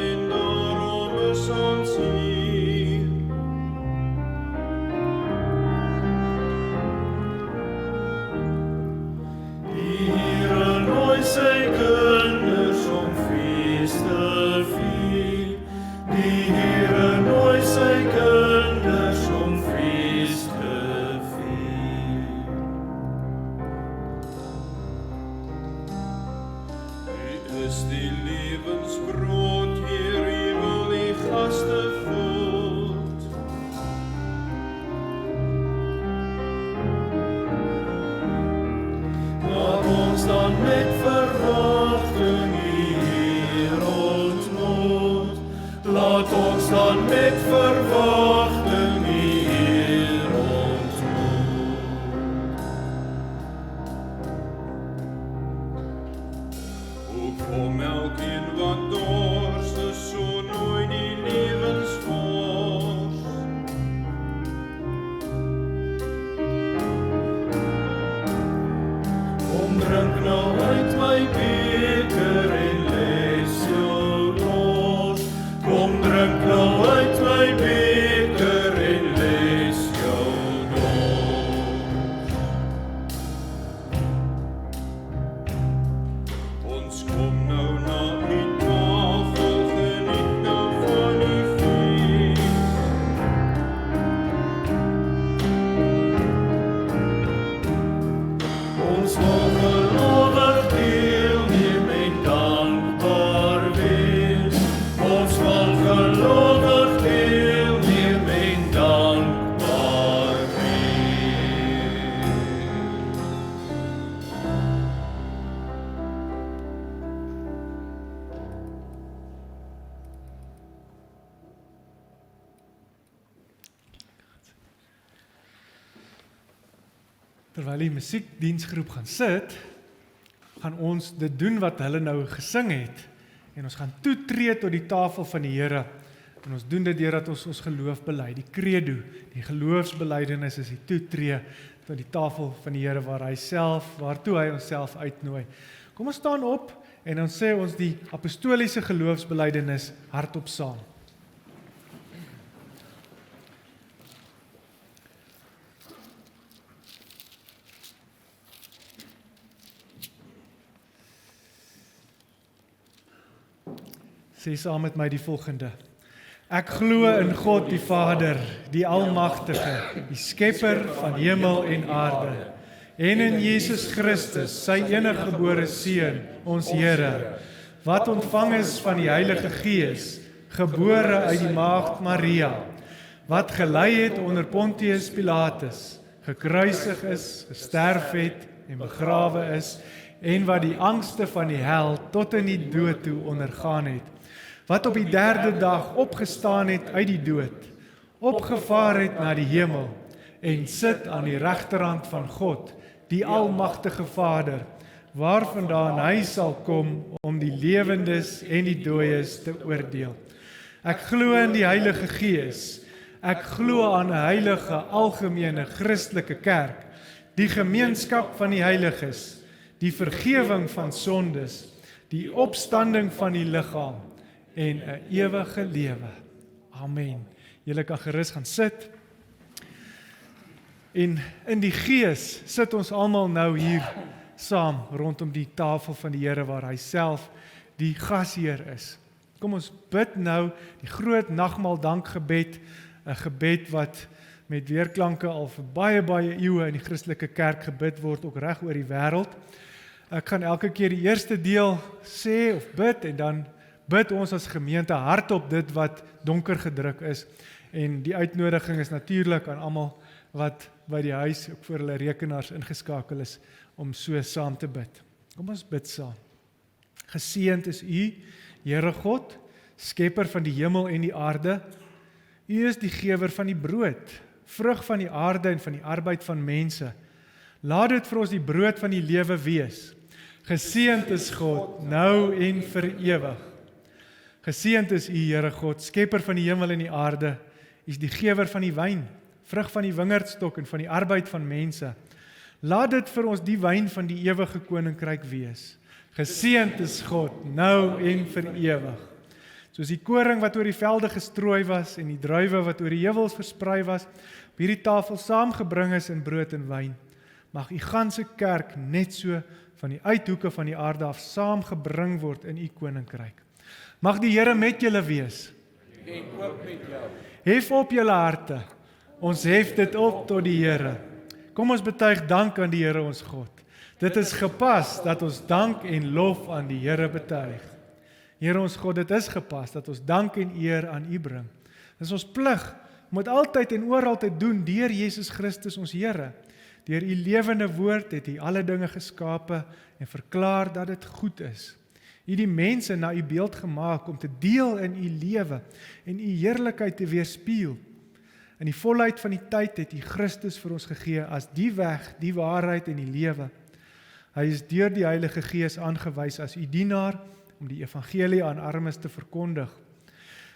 en daarom is ons hier. Die Here nooi sy kinders om fees te vier. Die Here nooi sy kinders om fees te vier. U is die lewensbrood, Heer, U wil die gaste voed. Laat ons dan met verwagting U hier ontmoet. Laat ons dan met verwagting U hier ontmoet. O kom elkeen wat dors is, so nooi die lewensvors. Kom drink nou uit my beker en les jou los. Kom drink nou uit my beker en les jou Terwyl die musiekdiensgroep gaan sit, gaan ons dit doen wat hulle nou gesing het. En ons gaan toetree tot die tafel van die Here. En ons doen dit deurdat ons geloof bely, die credo, die geloofsbelydenis is die toetree tot die tafel van die Here waartoe hy onsself uitnooi. Kom ons staan op en ons sê ons die apostoliese geloofsbelydenis hardop saam. Sê saam met my die volgende. Ek glo in God die Vader, die Almagtige, die Skepper van hemel en aarde, en in Jesus Christus, sy enige gebore Seun, ons Here, wat ontvang is van die Heilige Gees, gebore uit die maagd Maria, wat gelei het onder Pontius Pilatus, gekruisig is, gesterf het en begrawe is, en wat die angste van die hel tot in die dood toe ondergaan het, wat op die 3de dag opgestaan het uit die dood, opgevaar het na die hemel, en sit aan die regterhand van God, die Almagtige Vader, waarvandaan hy sal kom om die lewendes en die dooies te oordeel. Ek glo in die Heilige Gees, ek glo aan 'n heilige, algemene, Christelike kerk, die gemeenskap van die heiliges, die vergewing van sondes, die opstanding van die liggaam, en 'n ewige lewe. Amen. Julle kan gerus gaan sit. En in die Gees sit ons almal nou hier saam rondom die tafel van die Here waar hy self die gasheer is. Kom ons bid nou die groot nagmaal dankgebed, 'n gebed wat met weerklanke al vir baie eeue in die Christelike kerk gebid word, ook reg oor die wêreld. Ek gaan elke keer die eerste deel sê of bid en dan bid ons as gemeente hardop dit wat donker gedruk is. En die uitnodiging is natuurlik aan almal wat by die huis ook voor hulle rekenaars ingeskakel is om so saam te bid. Kom ons bid saam. Geseënd is U, Here God, Skepper van die hemel en die aarde. U is die gewer van die brood, vrug van die aarde en van die arbeid van mense. Laat dit vir ons die brood van die lewe wees. Geseënd is God, nou en vir ewig. Geseënd is U, Here God, Skepper van die hemel en die aarde, U is die gewer van die wyn, vrug van die wingerdstok en van die arbeid van mense. Laat dit vir ons die wyn van die ewige koninkryk wees. Geseënd is God, nou en vir ewig. Soos die koring wat oor die velde gestrooi was en die druiwe wat oor die heuwels versprei was, op hierdie tafel saamgebring is in brood en wyn, mag U ganse kerk net so van die uithoeke van die aarde af saamgebring word in U koninkryk. Mag die Here met julle wees. En ook met jou. Hef op julle harte. Ons hef dit op tot die Here. Kom ons betuig dank aan die Here ons God. Dit is gepas dat ons dank en lof aan die Here betuig. Here ons God, dit is gepas dat ons dank en eer aan U bring. Dit is ons plig om dit altyd en oral te doen deur Jesus Christus ons Here. Deur U lewende woord het U alle dinge geskape en verklaar dat dit goed is. U die mense na U beeld gemaak om te deel in U lewe en U heerlikheid te weerspieël. In die volheid van die tyd het U Christus vir ons gegee as die weg, die waarheid en die lewe. Hy is deur die Heilige Gees aangewys as U dienaar om die evangelie aan armes te verkondig.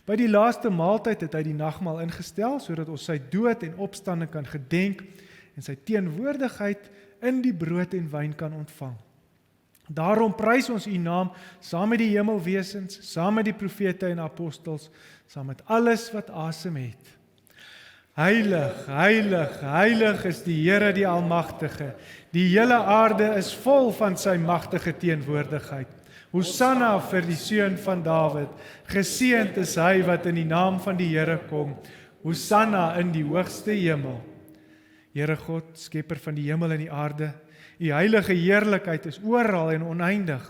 By die laaste maaltyd het hy die nagmaal ingestel sodat ons sy dood en opstanding kan gedenk en sy teenwoordigheid in die brood en wyn kan ontvang. Daarom prys ons U naam saam met die hemelwesens, saam met die profete en apostels, saam met alles wat asem het. Heilig, heilig, heilig is die Here die Almagtige. Die hele aarde is vol van sy magtige teenwoordigheid. Hosanna vir die Seun van Dawid. Geseënd is hy wat in die naam van die Here kom. Hosanna in die hoogste hemel. Here God, Skepper van die hemel en die aarde, U heilige heerlikheid is oral en oneindig.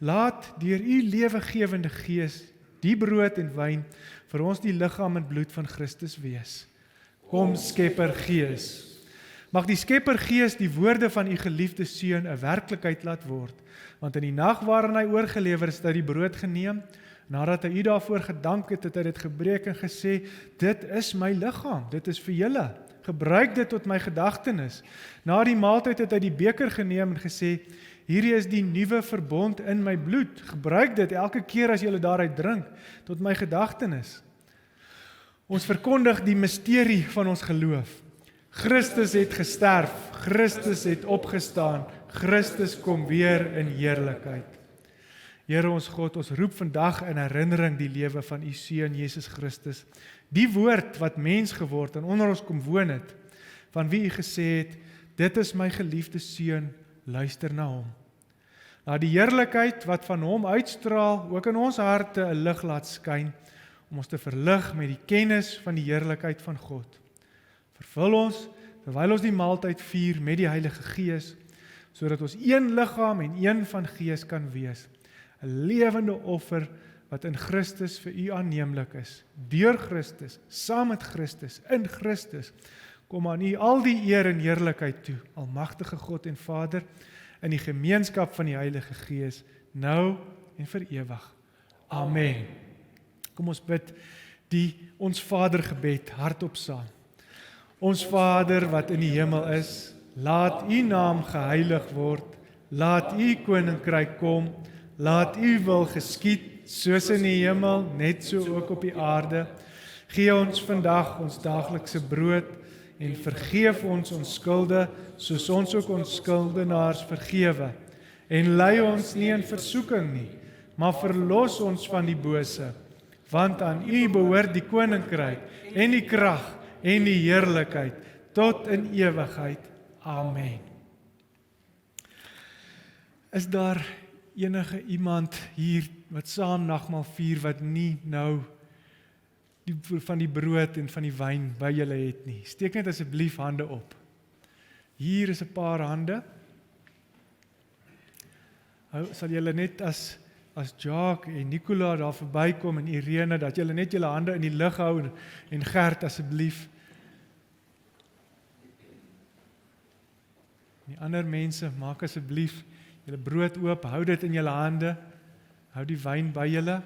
Laat deur U lewegewende Gees die brood en wyn vir ons die liggaam en bloed van Christus wees. Kom Skepper Gees. Mag die Skepper Gees die woorde van U geliefde Seun 'n werklikheid laat word, want in die nag waarin hy oorgelewer is, het hy die brood geneem, nadat hy U daarvoor gedank het, het hy dit gebreek en gesê, dit is my liggaam, dit is vir julle, gebruik dit tot my gedagtenis. Na die maaltyd het hy die beker geneem en gesê, hierdie is die nuwe verbond in my bloed. Gebruik dit elke keer as julle daaruit drink, tot my gedagtenis. Ons verkondig die misterie van ons geloof. Christus het gesterf, Christus het opgestaan, Christus kom weer in heerlikheid. Here ons God, ons roep vandag in herinnering die lewe van u Seun Jesus Christus, die woord wat mens geword en onder ons kom woon het, van wie u gesê het, dit is my geliefde Seun, luister na hom. Laat die heerlikheid wat van hom uitstraal, ook in ons harte 'n lig laat skyn, om ons te verlig met die kennis van die heerlikheid van God. Vervul ons, terwyl ons die maaltyd vier met die Heilige Gees, sodat ons een liggaam en een van gees kan wees, 'n lewende offer wat in Christus vir u aanneemlik is. Deur Christus, saam met Christus, in Christus, kom aan u al die eer en heerlikheid toe, almagtige God en Vader, in die gemeenskap van die Heilige Gees, nou en vir ewig. Amen. Kom ons bid die ons Vader gebed hardop saam. Ons Vader wat in die hemel is, laat u naam geheilig word, laat u koninkryk kom, laat u wil geskied, soos in die hemel, net so ook op die aarde. Gee ons vandag ons daaglikse brood, en vergeef ons skulde, soos ons ook ons skuldenaars vergewe. En lei ons nie in versoeking nie, maar verlos ons van die bose, want aan u behoort die koninkryk, en die krag, en die heerlikheid, tot in ewigheid. Amen. Is daar enige iemand hier wat saam nagmaal vier wat nie nou van die brood en van die wyn by julle het nie? Steek net asseblief hande op. Hier is 'n paar hande. Sal julle net as Jacques en Nicola daar verbykom en Irene, dat julle net julle hande in die lug hou en Gert asseblief. Die ander mense, maak asseblief julle brood oop, hou dit in julle hande, hou die wyn by julle.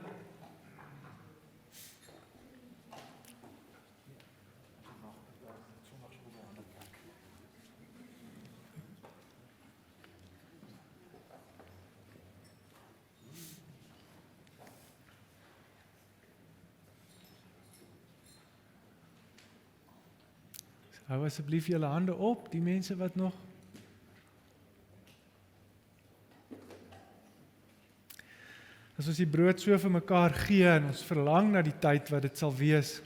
Hou asseblief julle hande op, die mense wat nog. As ons die brood so vir mekaar gee en ons verlang na die tyd wat dit sal wees,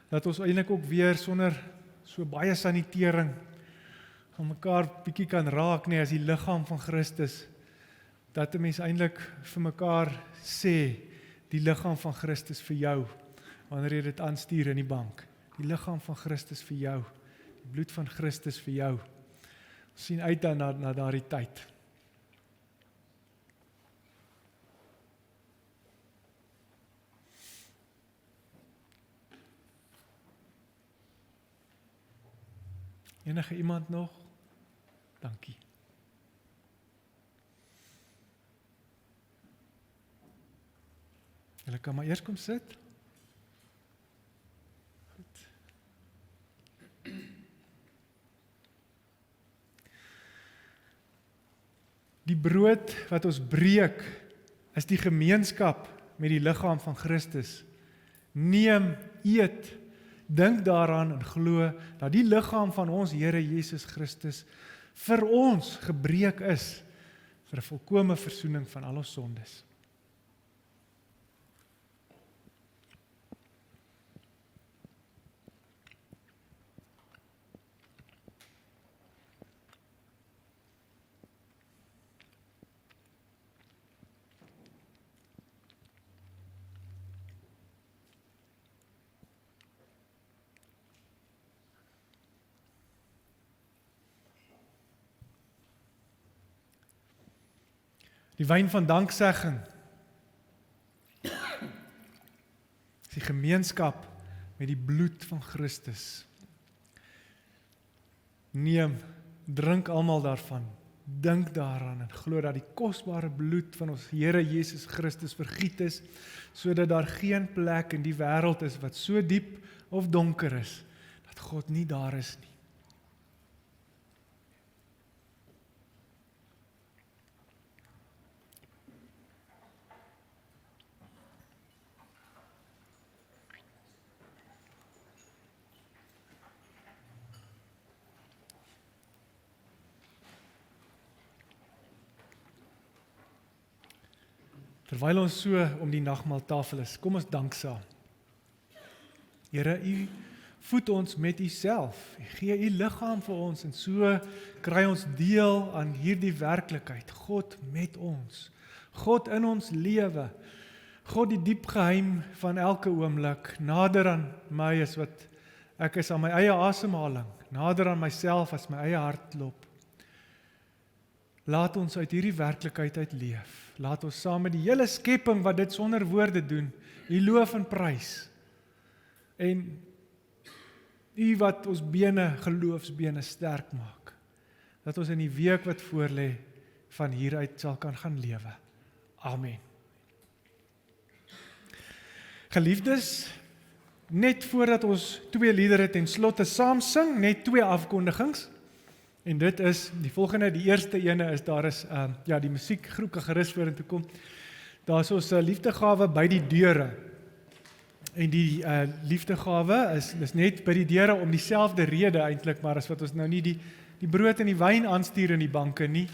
dat ons eintlik ook weer sonder so baie sanitering van mekaar bietjie kan raak nie as die liggaam van Christus, dat 'n mens eintlik vir mekaar sê, die liggaam van Christus vir jou, wanneer jy dit aanstuur in die bank. Die liggaam van Christus vir jou, die bloed van Christus vir jou. Ons sien uit na daardie tyd. Enige iemand nog? Dankie. Julle kan maar eers kom sit. Die brood wat ons breek, is die gemeenskap met die liggaam van Christus. Neem, eet, dink daaraan en glo dat die liggaam van ons Here Jesus Christus vir ons gebreek is, vir 'n volkomme versoening van al ons sondes. Die wyn van danksegging is die gemeenskap met die bloed van Christus. Neem, drink almal daarvan, dink daaraan en glo dat die kosbare bloed van ons Here Jesus Christus vergiet is, sodat daar geen plek in die wêreld is wat so diep of donker is, dat God nie daar is nie. Terwyl ons so om die nagmaaltafel is, kom ons dank saam. Here, U voed ons met U self. U gee U liggaam vir ons en so kry ons deel aan hierdie werklikheid. God met ons. God in ons lewe. God die diep geheim van elke oomblik. Nader aan my as wat ek is aan my eie asemhaling. Nader aan myself as my eie hartklop. Laat ons uit hierdie werklikheid uit leef. Laat ons saam met die hele skepping wat dit sonder woorde doen, U loof en prys. En U wat ons bene, geloofsbene sterk maak. Dat ons in die week wat voorlê van hieruit sal kan gaan lewe. Amen. Geliefdes, net voordat ons 2 liedere ten slotte saam sing, net 2 afkondigings. En dit is, die volgende, die eerste ene is, daar is, die musiekgroep kan gerus vorentoe kom. Daar is ons liefdegawe by die deure. En die liefdegawe is net by die deure om dieselfde rede eintlik, maar as wat ons nou nie die brood en die wyn aanstuur in die banke nie,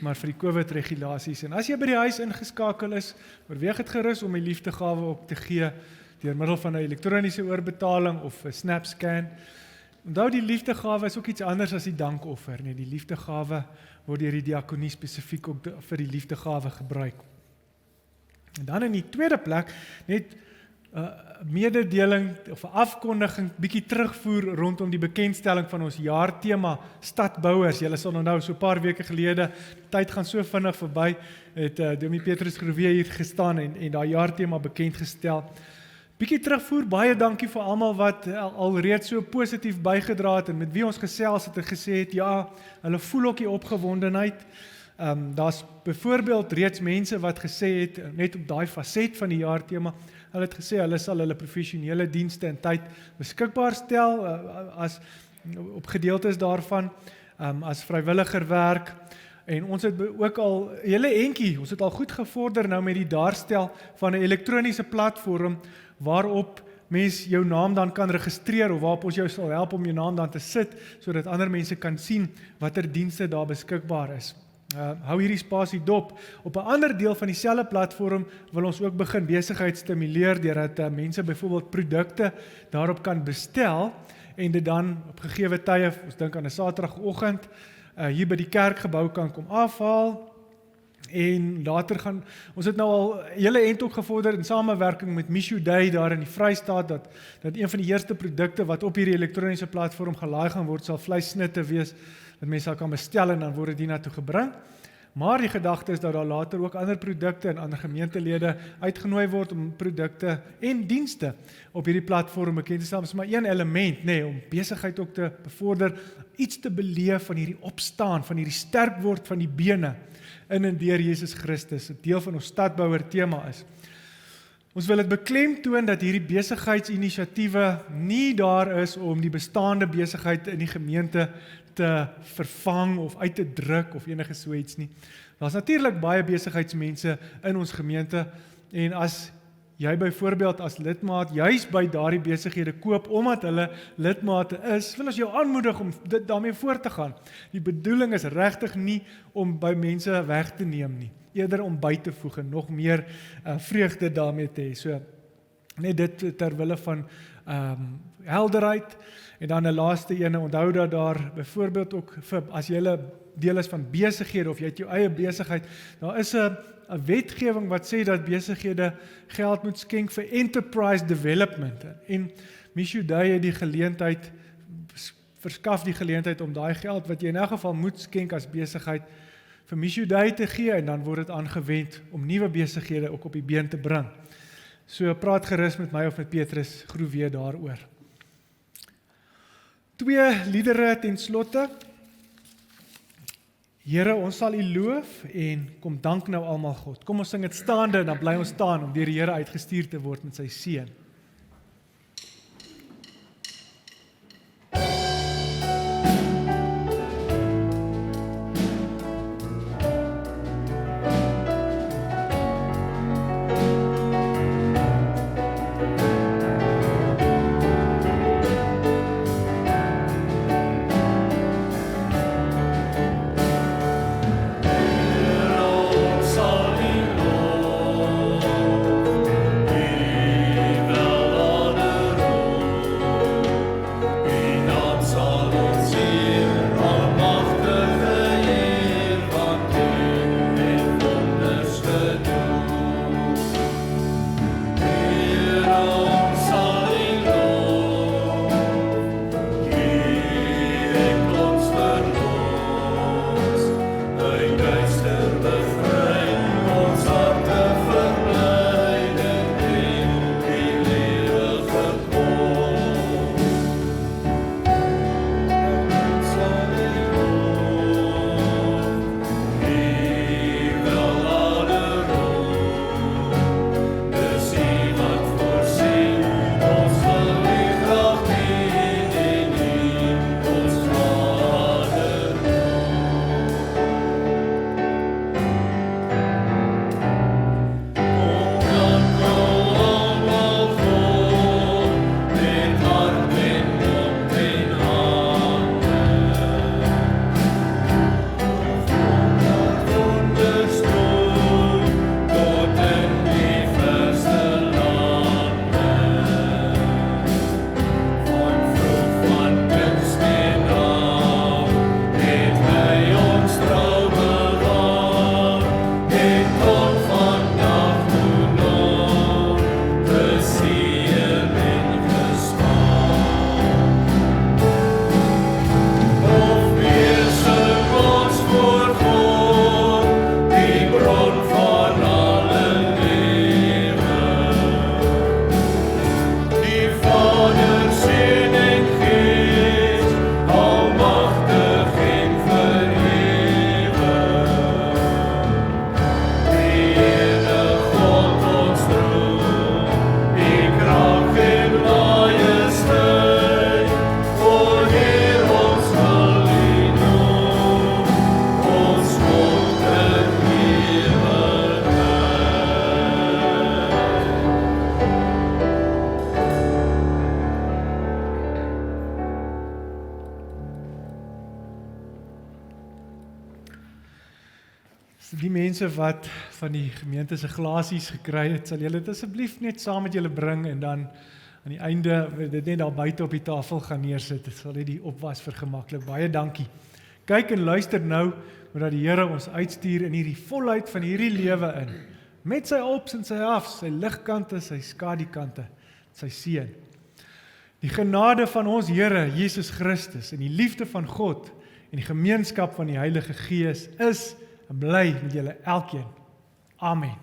maar vir die COVID-regulasies. En as jy by die huis ingeskakel is, oorweeg het gerus om die liefdegawe op te gee, deur middel van 'n elektroniese oorbetaling of 'n SnapScan. Onthou, die liefdegawe is ook iets anders as die dankoffer. Nee, die liefdegawe word deur die diakonie spesifiek ook vir die liefdegawe gebruik. En dan in die tweede plek, net mededeling of 'n afkondiging, bietjie terugvoer rondom die bekendstelling van ons jaartema Stadbouers. Julle sal nou so 'n paar weke gelede, tyd gaan so vinnig verby, het Dominee Petrus Groewe hier gestaan en daai jaartema bekend gestel. Bietjie terugvoer, baie dankie vir almal wat alreeds so positief bygedra het en met wie ons gesels het en gesê het, ja, hulle voel ook die opgewondenheid. Daar's byvoorbeeld reeds mense wat gesê het, net op daai faset van die jaartema, hulle het gesê hulle sal hulle professionele dienste en tyd beskikbaar stel as op gedeeltes daarvan, as vrywilliger werk. En ons het ook al hele entjie, ons het al goed gevorder nou met die daarstel van 'n elektroniese platform waarop mens jou naam dan kan registreer of waarop ons jou sal help om jou naam dan te sit sodat ander mense kan sien watter dienste daar beskikbaar is. Hou hierdie spasie dop. Op 'n ander deel van dieselfde platform wil ons ook begin besigheid stimuleer deurdat mense byvoorbeeld produkte daarop kan bestel en dit dan op gegeewe tye, ons dink aan 'n Saterdagoggend, hier by die kerkgebou kan kom afhaal. En later gaan, ons het nou al hele end ook gevorder in samewerking met Mishu Day daar in die Vrystaat, dat een van die eerste produkte wat op hierdie elektroniese platform gelaai gaan word, sal vleissnitte wees, dat mense kan bestel en dan word dit hiernatoe gebring. Maar die gedagte is dat daar later ook ander produkte en ander gemeentelede uitgenooi word om produkte en dienste op hierdie platform bekend te stel. Dit is maar een element, om besigheid ook te bevorder, iets te beleef van hierdie opstaan, van hierdie sterk word van die bene in en deur Jesus Christus, 'n deel van ons Stadbouer tema is. Ons wil dit beklemtoon dat hierdie besigheidsinisiatiewe nie daar is om die bestaande besigheid in die gemeente te vervang of uit te druk of enige so iets nie. Daar's natuurlik baie besigheidsmense in ons gemeente en as jy byvoorbeeld as lidmaat juis by daardie besighede koop omdat hulle lidmate is, wil ons jou aanmoedig om dit daarmee voort te gaan. Die bedoeling is regtig nie om by mense weg te neem nie, eerder om by te voeg en nog meer vreugde daarmee te hê. So net dit ter wille van helderheid. En dan 'n laaste ene, onthou dat daar byvoorbeeld ook as jy deel is van besighede of jy het jou eie besigheid, daar is 'n wetgewing wat sê dat besighede geld moet skenk vir enterprise development. En Mishu Day het die geleentheid, verskaf die geleentheid om daai geld wat jy in elk geval moet skenk as besigheid vir Mishu Day te gee en dan word dit aangewend om nuwe besighede ook op die been te bring. So praat gerus met my of met Petrus Groewe daaroor. 2 liedere ten slotte. Here, ons sal U loof en kom dank nou almal God. Kom ons sing dit staande en dan bly ons staan om deur die Here uitgestuur te word met sy seën. mense wat van die gemeente se glasies gekry het, sal julle dit asseblief net saam met julle bring en dan aan die einde dit net daar buite op die tafel gaan neersit. Dit sal net die opwas vergemaklik. Baie dankie. Kyk en luister nou hoe die Here ons uitstuur in hierdie volheid van hierdie lewe in. Met sy ops en sy afs, sy ligkante, sy skadukante, sy seën. Die genade van ons Here Jesus Christus en die liefde van God en die gemeenskap van die Heilige Gees is en bly met julle elkeen. Amen.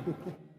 Dankie.